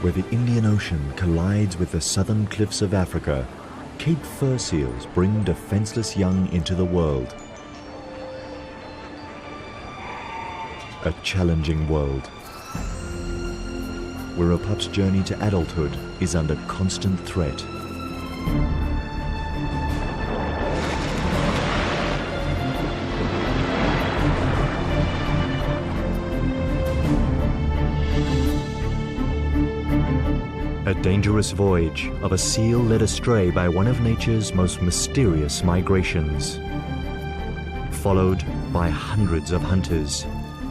Where the Indian Ocean collides with the southern cliffs of Africa, Cape fur seals bring defenseless young into the world. A challenging world, where a pup's journey to adulthood is under constant threat. A dangerous voyage of a seal led astray by one of nature's most mysterious migrations. Followed by hundreds of hunters,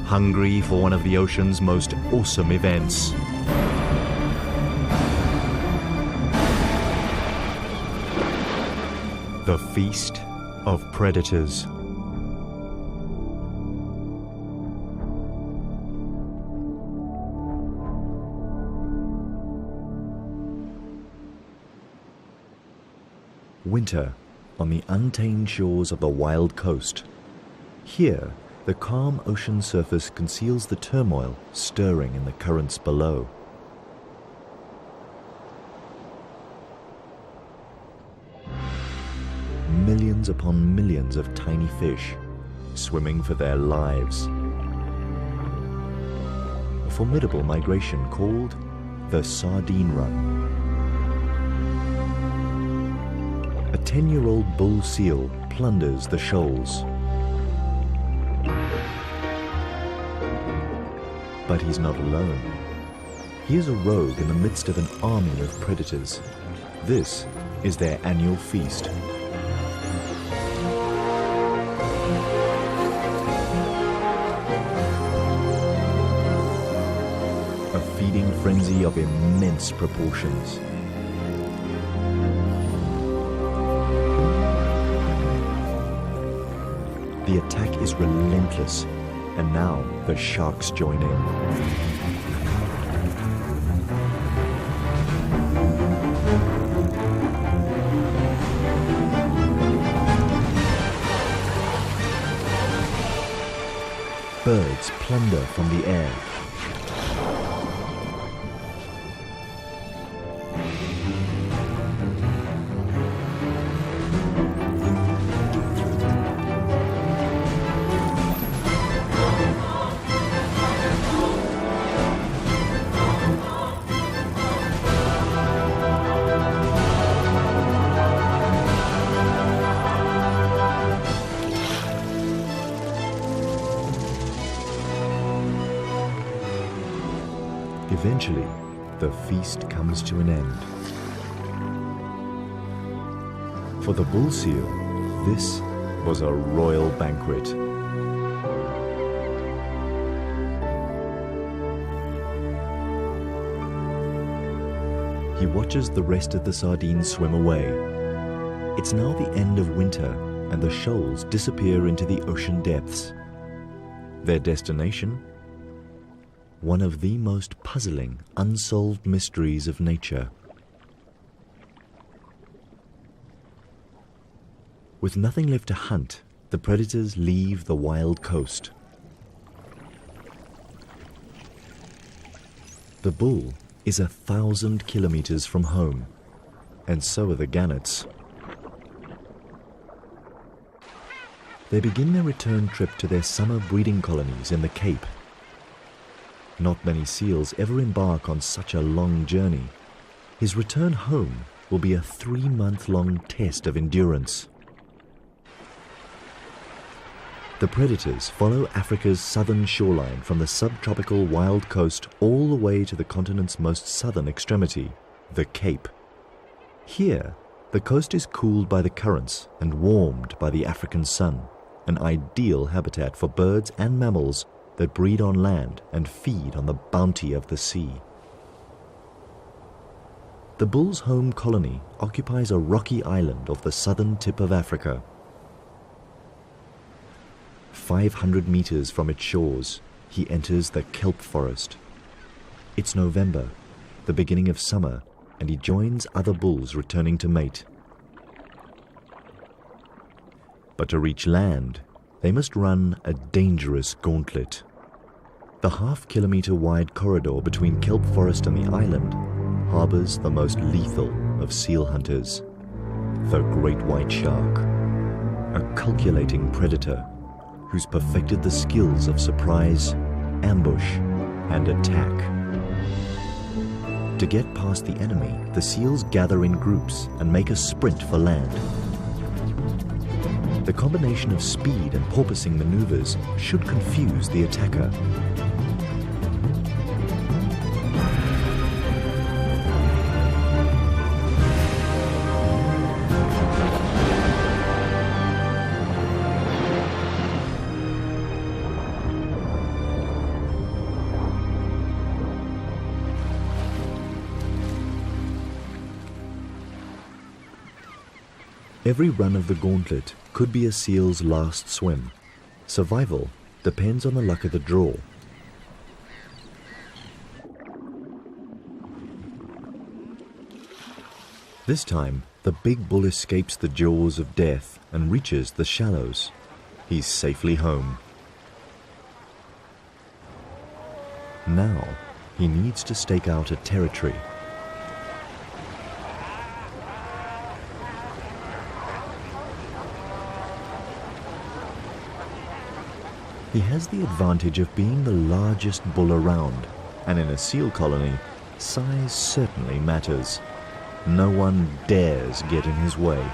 hungry for one of the ocean's most awesome events. The Feast of Predators. Winter on the untamed shores of the wild coast. Here, the calm ocean surface conceals the turmoil stirring in the currents below. Millions upon millions of tiny fish swimming for their lives. A formidable migration called the Sardine Run. A 10-year-old bull seal plunders the shoals. But he's not alone. He is a rogue in the midst of an army of predators. This is their annual feast. A feeding frenzy of immense proportions. The attack is relentless, and now the sharks join in. Birds plunder from the air. Eventually, the feast comes to an end. For the bull seal, this was a royal banquet. He watches the rest of the sardines swim away. It's now the end of winter, and the shoals disappear into the ocean depths. Their destination? One of the most puzzling, unsolved mysteries of nature. With nothing left to hunt, the predators leave the wild coast. The bull is 1,000 kilometers from home, and so are the gannets. They begin their return trip to their summer breeding colonies in the Cape. Not many seals ever embark on such a long journey. His return home will be a 3-month-long test of endurance. The predators follow Africa's southern shoreline from the subtropical wild coast all the way to the continent's most southern extremity, the Cape. Here, the coast is cooled by the currents and warmed by the African sun, an ideal habitat for birds and mammals that breed on land and feed on the bounty of the sea. The bull's home colony occupies a rocky island off the southern tip of Africa. 500 meters from its shores, he enters the kelp forest. It's November, the beginning of summer, and he joins other bulls returning to mate. But to reach land, they must run a dangerous gauntlet. The half-kilometre wide corridor between kelp forest and the island harbours the most lethal of seal hunters, the great white shark, a calculating predator who's perfected the skills of surprise, ambush, and attack. To get past the enemy, the seals gather in groups and make a sprint for land. The combination of speed and porpoising maneuvers should confuse the attacker. Every run of the gauntlet could be a seal's last swim. Survival depends on the luck of the draw. This time, the big bull escapes the jaws of death and reaches the shallows. He's safely home. Now, he needs to stake out a territory. He has the advantage of being the largest bull around, and in a seal colony, size certainly matters. No one dares get in his way.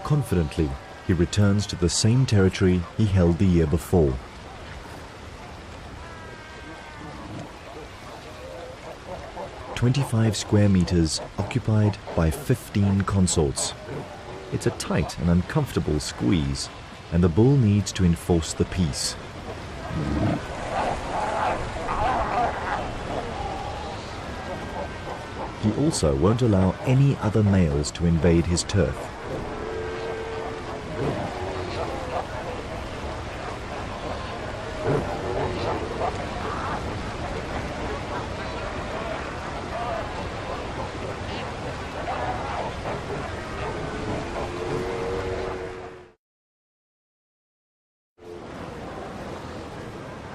Confidently, he returns to the same territory he held the year before. "25 square meters occupied by 15 consorts. It's a tight and uncomfortable squeeze, and the bull needs to enforce the peace. He also won't allow any other males to invade his turf.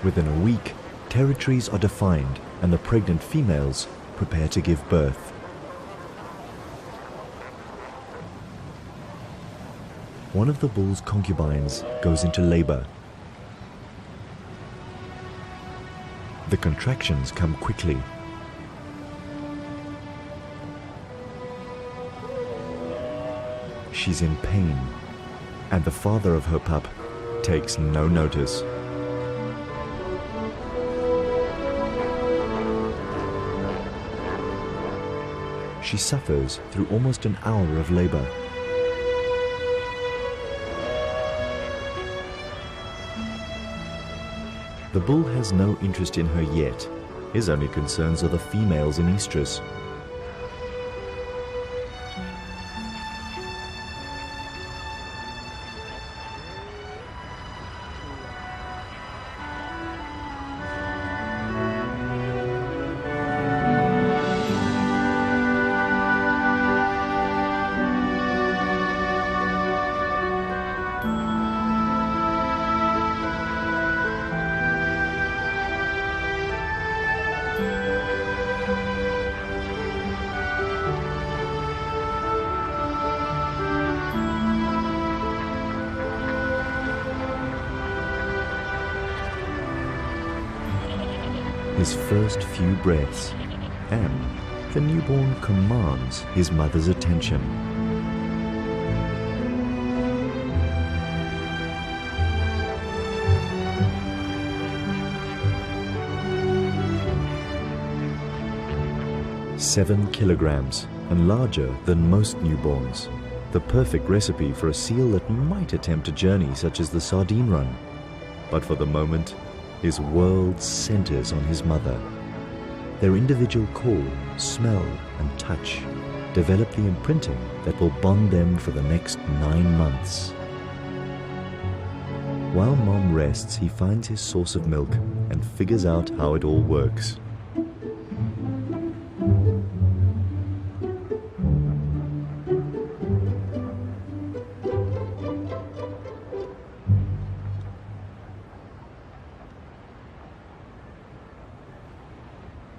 Within a week, territories are defined and the pregnant females prepare to give birth. One of the bull's concubines goes into labor. The contractions come quickly. She's in pain, and the father of her pup takes no notice. She suffers through almost an hour of labor. The bull has no interest in her yet. His only concerns are the females in estrus. His first few breaths, and the newborn commands his mother's attention. "7 kilograms and larger than most newborns. The perfect recipe for a seal that might attempt a journey such as the sardine run. But for the moment, his world centers on his mother. Their individual call, smell, and touch develop the imprinting that will bond them for the next 9 months. While Mom rests, he finds his source of milk and figures out how it all works.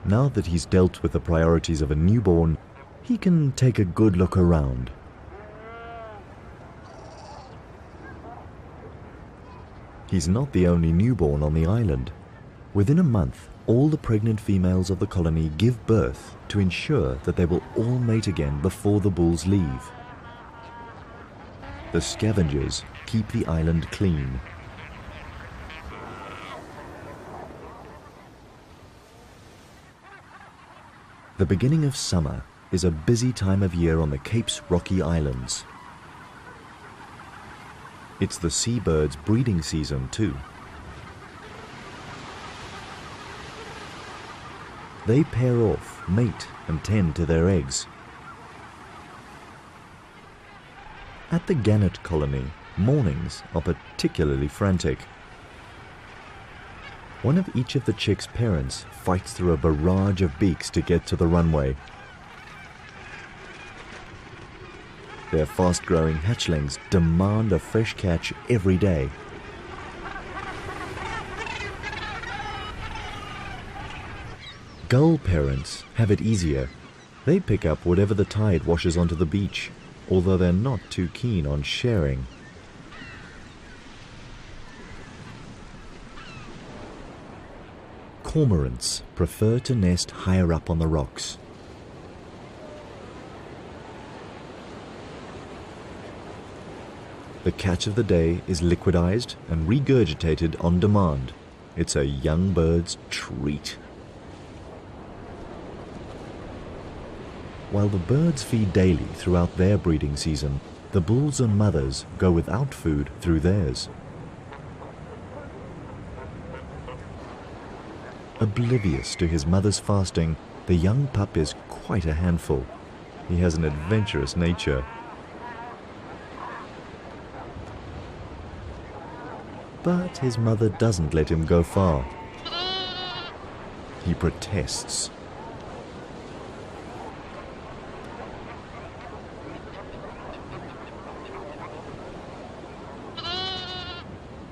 Now that he's dealt with the priorities of a newborn, he can take a good look around. He's not the only newborn on the island. Within a month, all the pregnant females of the colony give birth to ensure that they will all mate again before the bulls leave. The scavengers keep the island clean. The beginning of summer is a busy time of year on the Cape's rocky islands. It's the seabirds' breeding season too. They pair off, mate and tend to their eggs. At the gannet colony, mornings are particularly frantic. One of each of the chicks' parents fights through a barrage of beaks to get to the runway. Their fast-growing hatchlings demand a fresh catch every day. Gull parents have it easier. They pick up whatever the tide washes onto the beach, although they're not too keen on sharing. Cormorants prefer to nest higher up on the rocks. The catch of the day is liquidized and regurgitated on demand. It's a young bird's treat. While the birds feed daily throughout their breeding season, the bulls and mothers go without food through theirs. Oblivious to his mother's fasting, the young pup is quite a handful. He has an adventurous nature. But his mother doesn't let him go far. He protests.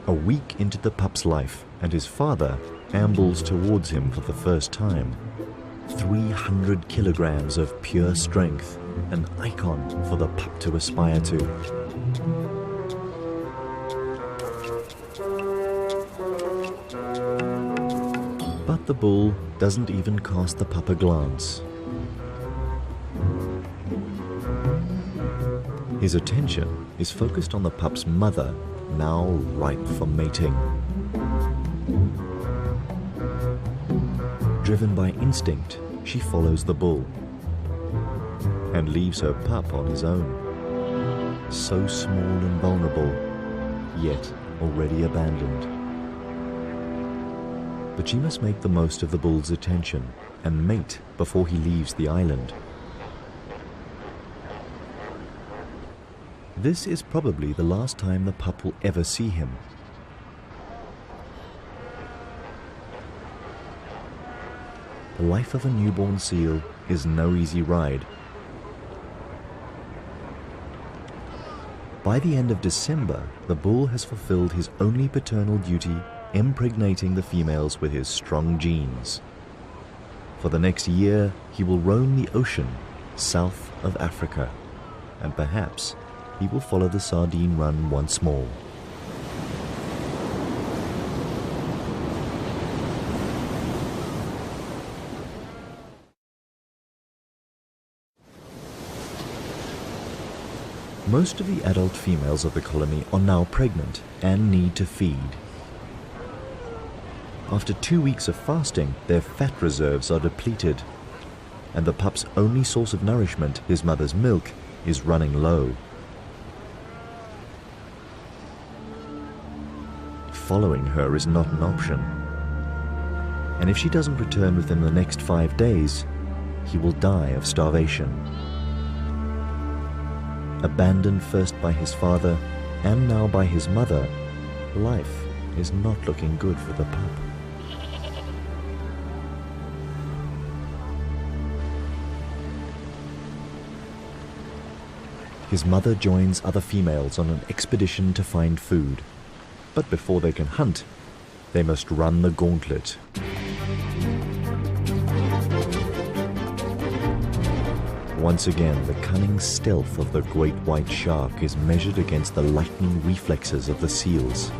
A week into the pup's life, and his father ambles towards him for the first time. 300 kilograms of pure strength, an icon for the pup to aspire to. But the bull doesn't even cast the pup a glance. His attention is focused on the pup's mother, now ripe for mating. Driven by instinct, she follows the bull and leaves her pup on his own. So small and vulnerable, yet already abandoned. But she must make the most of the bull's attention and mate before he leaves the island. This is probably the last time the pup will ever see him. The life of a newborn seal is no easy ride. By the end of December, the bull has fulfilled his only paternal duty, impregnating the females with his strong genes. For the next year, he will roam the ocean south of Africa, and perhaps he will follow the sardine run once more. Most of the adult females of the colony are now pregnant and need to feed. After 2 weeks of fasting, their fat reserves are depleted, and the pup's only source of nourishment, his mother's milk, is running low. Following her is not an option, and if she doesn't return within the next 5 days, he will die of starvation. Abandoned first by his father and now by his mother, life is not looking good for the pup. His mother joins other females on an expedition to find food, but before they can hunt, they must run the gauntlet. Once again, the cunning stealth of the great white shark is measured against the lightning reflexes of the seals.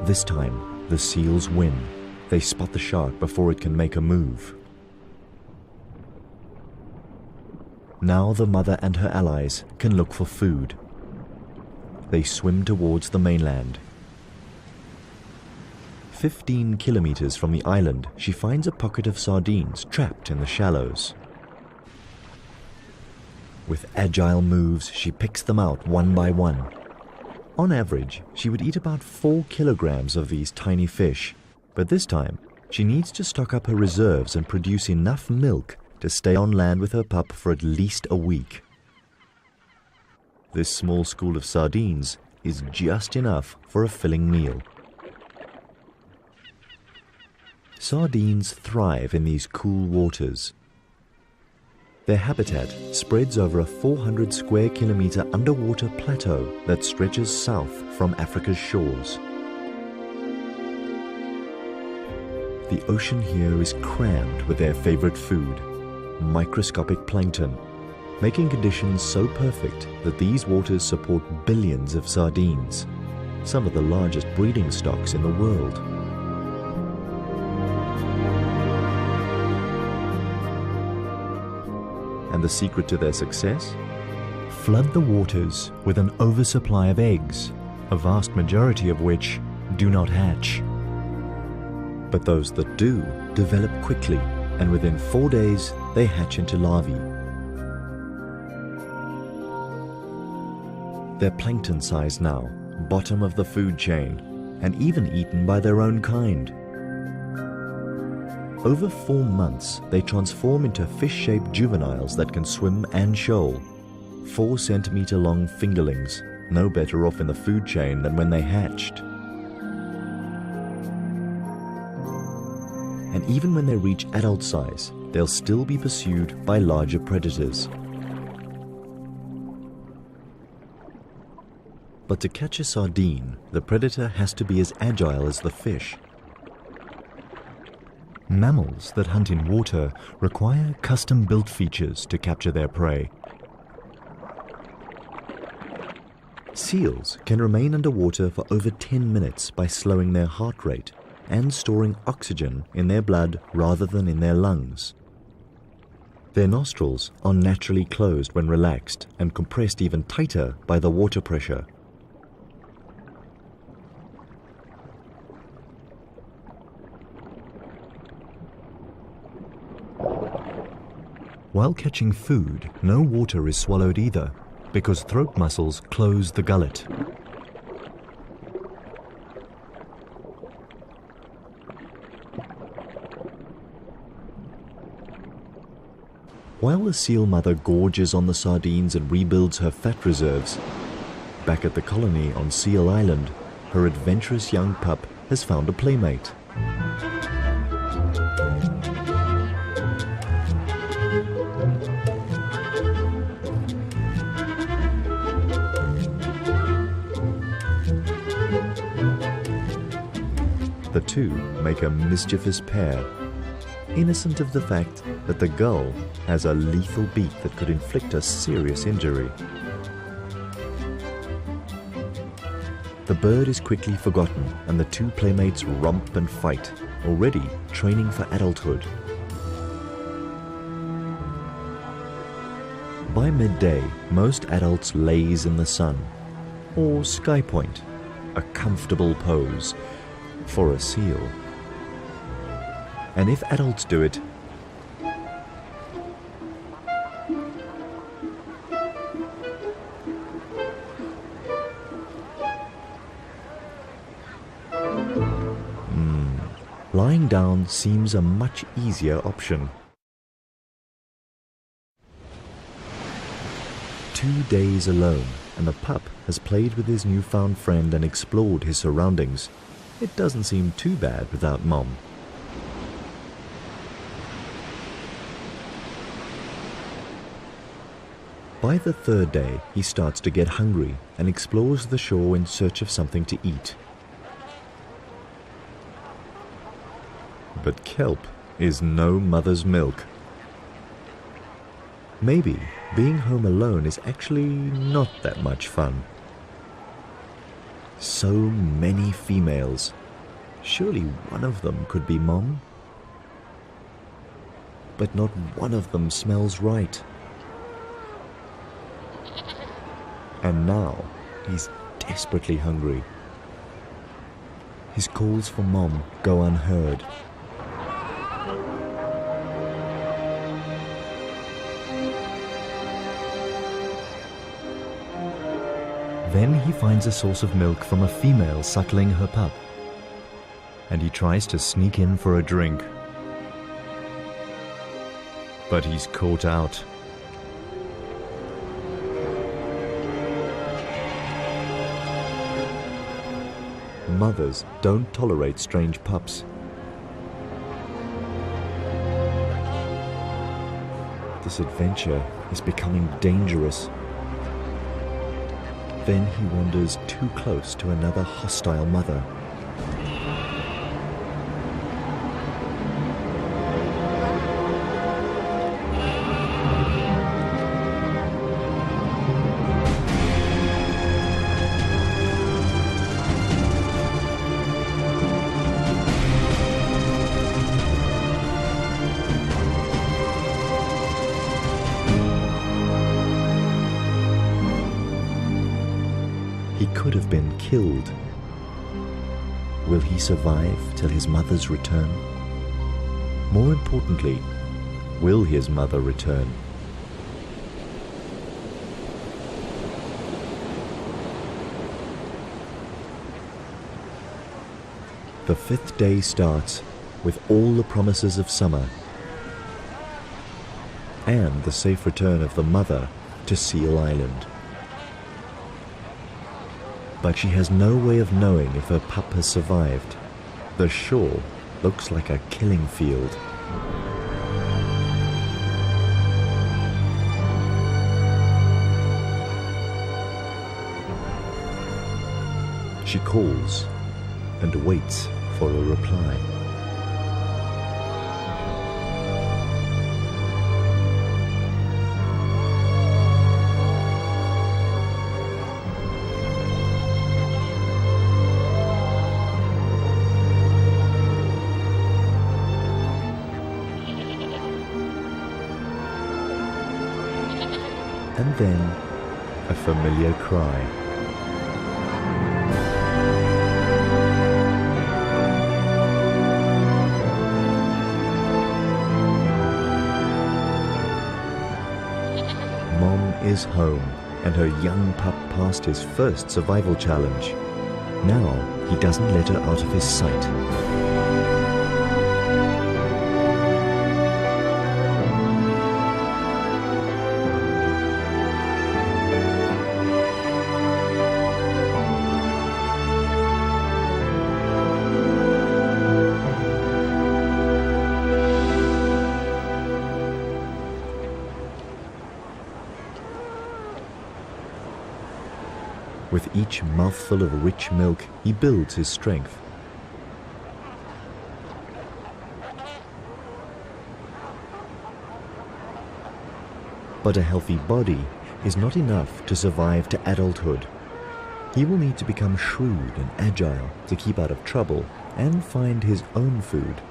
This time, the seals win. They spot the shark before it can make a move. Now the mother and her allies can look for food. They swim towards the mainland. 15 kilometers from the island, she finds a pocket of sardines trapped in the shallows. With agile moves, she picks them out one by one. On average, she would eat about 4 kilograms of these tiny fish, but this time, she needs to stock up her reserves and produce enough milk to stay on land with her pup for at least a week. This small school of sardines is just enough for a filling meal. Sardines thrive in these cool waters. Their habitat spreads over a 400 square kilometer underwater plateau that stretches south from Africa's shores. The ocean here is crammed with their favorite food, microscopic plankton, making conditions so perfect that these waters support billions of sardines, some of the largest breeding stocks in the world. And the secret to their success? Flood the waters with an oversupply of eggs, a vast majority of which do not hatch. But those that do develop quickly, and within 4 days they hatch into larvae. They're plankton size now, bottom of the food chain, and even eaten by their own kind. Over 4 months, they transform into fish-shaped juveniles that can swim and shoal. 4 centimeter long fingerlings, no better off in the food chain than when they hatched. And even when they reach adult size, they'll still be pursued by larger predators. But to catch a sardine, the predator has to be as agile as the fish. Mammals that hunt in water require custom-built features to capture their prey. Seals can remain underwater for over 10 minutes by slowing their heart rate and storing oxygen in their blood rather than in their lungs. Their nostrils are naturally closed when relaxed and compressed even tighter by the water pressure. While catching food, no water is swallowed either, because throat muscles close the gullet. While the seal mother gorges on the sardines and rebuilds her fat reserves, back at the colony on Seal Island, her adventurous young pup has found a playmate. The two make a mischievous pair, innocent of the fact that the gull has a lethal beak that could inflict a serious injury. The bird is quickly forgotten and the two playmates romp and fight, already training for adulthood. By midday, most adults laze in the sun, or sky point, a comfortable pose for a seal. And if adults do it, lying down seems a much easier option. 2 days alone, and the pup has played with his newfound friend and explored his surroundings. It doesn't seem too bad without Mom. By the third day, he starts to get hungry and explores the shore in search of something to eat. But kelp is no mother's milk. Maybe being home alone is actually not that much fun. So many females. Surely one of them could be Mom. But not one of them smells right. And now he's desperately hungry. His calls for Mom go unheard. Then he finds a source of milk from a female suckling her pup, and he tries to sneak in for a drink. But he's caught out. Mothers don't tolerate strange pups. This adventure is becoming dangerous. Then he wanders too close to another hostile mother. He could have been killed. Will he survive till his mother's return? More importantly, will his mother return? The fifth day starts with all the promises of summer and the safe return of the mother to Seal Island. But she has no way of knowing if her pup has survived. The shore looks like a killing field. She calls and waits for a reply. And then a familiar cry. Mom is home, and her young pup passed his first survival challenge. Now he doesn't let her out of his sight. With each mouthful of rich milk, he builds his strength. But a healthy body is not enough to survive to adulthood. He will need to become shrewd and agile to keep out of trouble and find his own food,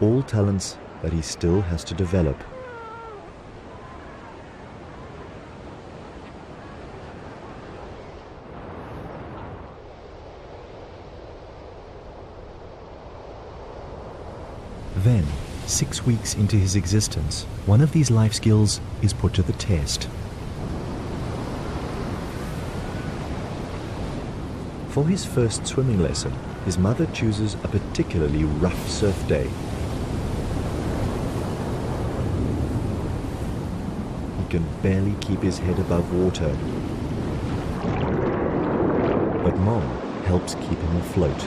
all talents that he still has to develop. Then, 6 weeks into his existence, one of these life skills is put to the test. For his first swimming lesson, his mother chooses a particularly rough surf day. He can barely keep his head above water, but Mom helps keep him afloat.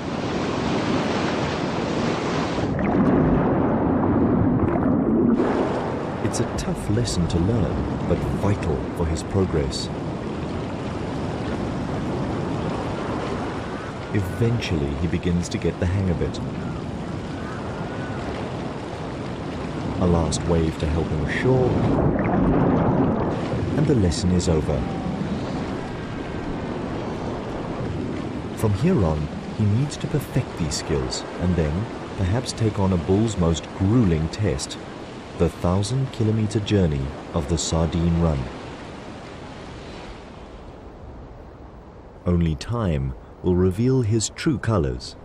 It's a tough lesson to learn, but vital for his progress. Eventually, he begins to get the hang of it. A last wave to help him ashore, and the lesson is over. From here on, he needs to perfect these skills and then perhaps take on a bull's most grueling test, the 1,000-kilometer journey of the Sardine Run. Only time will reveal his true colors.